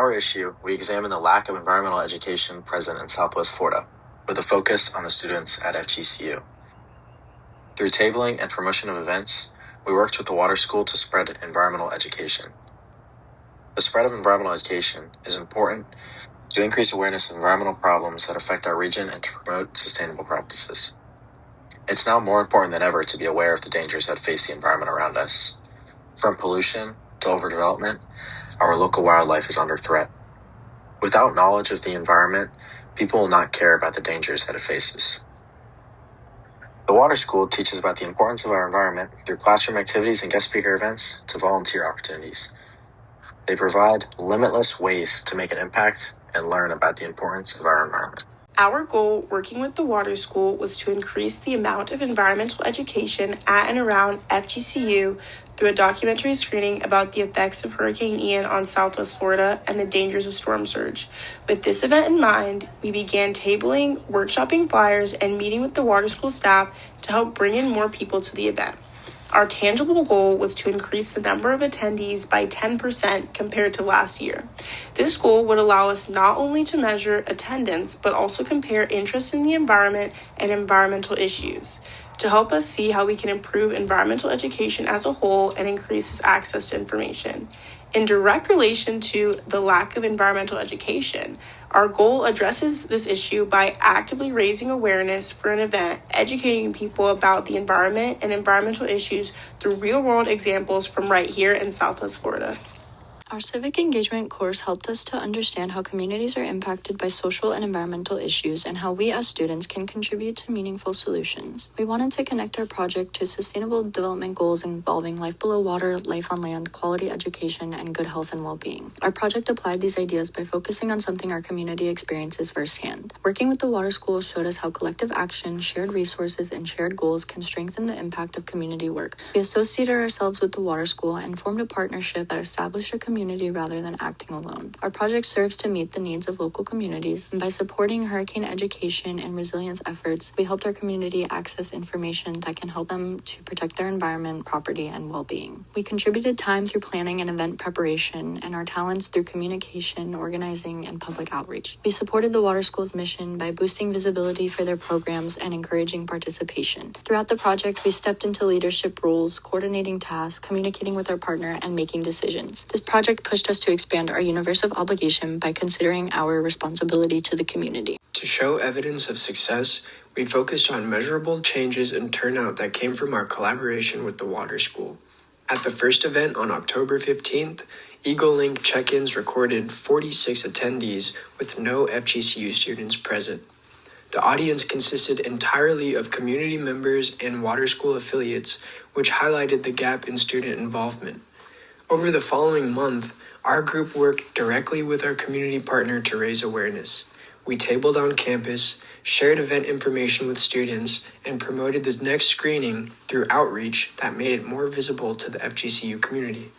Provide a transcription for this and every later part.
our issue, we examine the lack of environmental education present in Southwest Florida, with a focus on the students at FGCU. Through tabling and promotion of events, we worked with the Water School to spread environmental education. The spread of environmental education is important to increase awareness of environmental problems that affect our region and to promote sustainable practices. It's now more important than ever to be aware of the dangers that face the environment around us. From pollution to overdevelopment, our local wildlife is under threat. Without knowledge of the environment, people will not care about the dangers that it faces. The Water School teaches about the importance of our environment through classroom activities and guest speaker events to volunteer opportunities. They provide limitless ways to make an impact and learn about the importance of our environment. Our goal working with the Water School was to increase the amount of environmental education at and around FGCU through a documentary screening about the effects of Hurricane Ian on Southwest Florida and the dangers of storm surge. With this event in mind, we began tabling, workshopping flyers, and meeting with the Water School staff to help bring in more people to the event. Our tangible goal was to increase the number of attendees by 10% compared to last year. This goal would allow us not only to measure attendance, but also compare interest in the environment and environmental issues, to help us see how we can improve environmental education as a whole and increase its access to information. In direct relation to the lack of environmental education, our goal addresses this issue by actively raising awareness for an event, educating people about the environment and environmental issues through real-world examples from right here in Southwest Florida. Our civic engagement course helped us to understand how communities are impacted by social and environmental issues and how we as students can contribute to meaningful solutions. We wanted to connect our project to sustainable development goals involving life below water, life on land, quality education, and good health and well-being. Our project applied these ideas by focusing on something our community experiences firsthand. Working with the Water School showed us how collective action, shared resources, and shared goals can strengthen the impact of community work. We associated ourselves with the Water School and formed a partnership that established a community rather than acting alone. Our project serves to meet the needs of local communities, and by supporting hurricane education and resilience efforts, we helped our community access information that can help them to protect their environment, property, and well-being. We contributed time through planning and event preparation, and our talents through communication, organizing, and public outreach. We supported the Water School's mission by boosting visibility for their programs and encouraging participation. Throughout the project, we stepped into leadership roles, coordinating tasks, communicating with our partner, and making decisions. This project pushed us to expand our universe of obligation by considering our responsibility to the community. To show evidence of success, we focused on measurable changes in turnout that came from our collaboration with the Water School. At the first event on October 15th, Eagle Link check-ins recorded 46 attendees with no FGCU students present. The audience consisted entirely of community members and Water School affiliates, which highlighted the gap in student involvement. Over the following month, our group worked directly with our community partner to raise awareness. We tabled on campus, shared event information with students, and promoted the next screening through outreach that made it more visible to the FGCU community.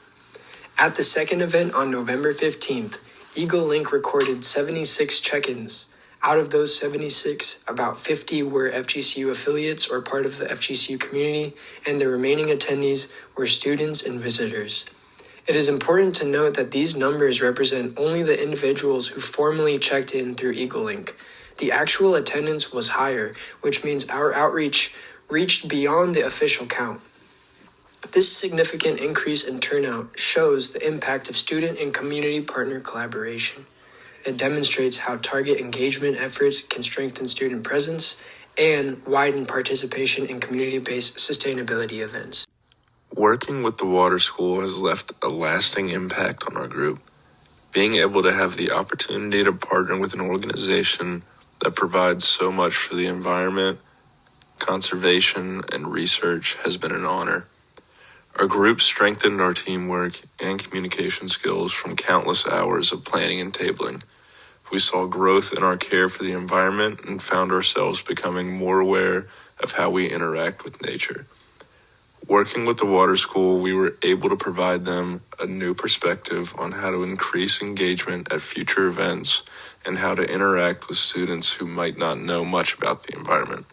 At the second event on November 15th, Eagle Link recorded 76 check-ins. Out of those 76, about 50 were FGCU affiliates or part of the FGCU community, and the remaining attendees were students and visitors. It is important to note that these numbers represent only the individuals who formally checked in through Eagle Link. The actual attendance was higher, which means our outreach reached beyond the official count. This significant increase in turnout shows the impact of student and community partner collaboration. It demonstrates how target engagement efforts can strengthen student presence and widen participation in community-based sustainability events. Working with the Water School has left a lasting impact on our group. Being able to have the opportunity to partner with an organization that provides so much for the environment, conservation, and research has been an honor. Our group strengthened our teamwork and communication skills from countless hours of planning and tabling. We saw growth in our care for the environment and found ourselves becoming more aware of how we interact with nature. Working with the Water School, we were able to provide them a new perspective on how to increase engagement at future events and how to interact with students who might not know much about the environment.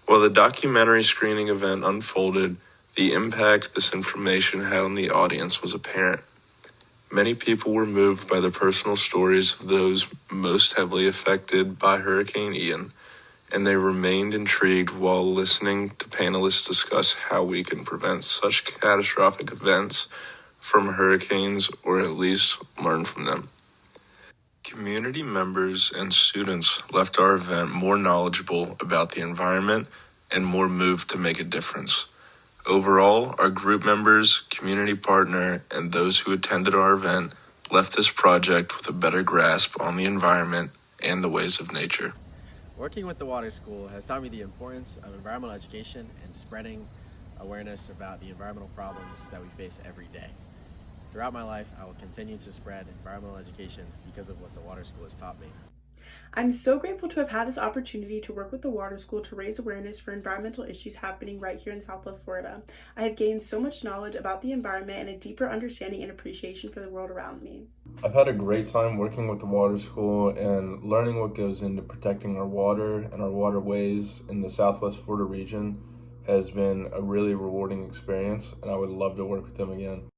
While the documentary screening event unfolded, the impact this information had on the audience was apparent. Many people were moved by the personal stories of those most heavily affected by Hurricane Ian, and they remained intrigued while listening to panelists discuss how we can prevent such catastrophic events from hurricanes, or at least learn from them. Community members and students left our event more knowledgeable about the environment and more moved to make a difference. Overall, our group members, community partner, and those who attended our event left this project with a better grasp on the environment and the ways of nature. Working with the Water School has taught me the importance of environmental education and spreading awareness about the environmental problems that we face every day. Throughout my life, I will continue to spread environmental education because of what the Water School has taught me. I'm so grateful to have had this opportunity to work with the Water School to raise awareness for environmental issues happening right here in Southwest Florida. I have gained so much knowledge about the environment and a deeper understanding and appreciation for the world around me. I've had a great time working with the Water School and learning what goes into protecting our water and our waterways in the Southwest Florida region has been a really rewarding experience, and I would love to work with them again.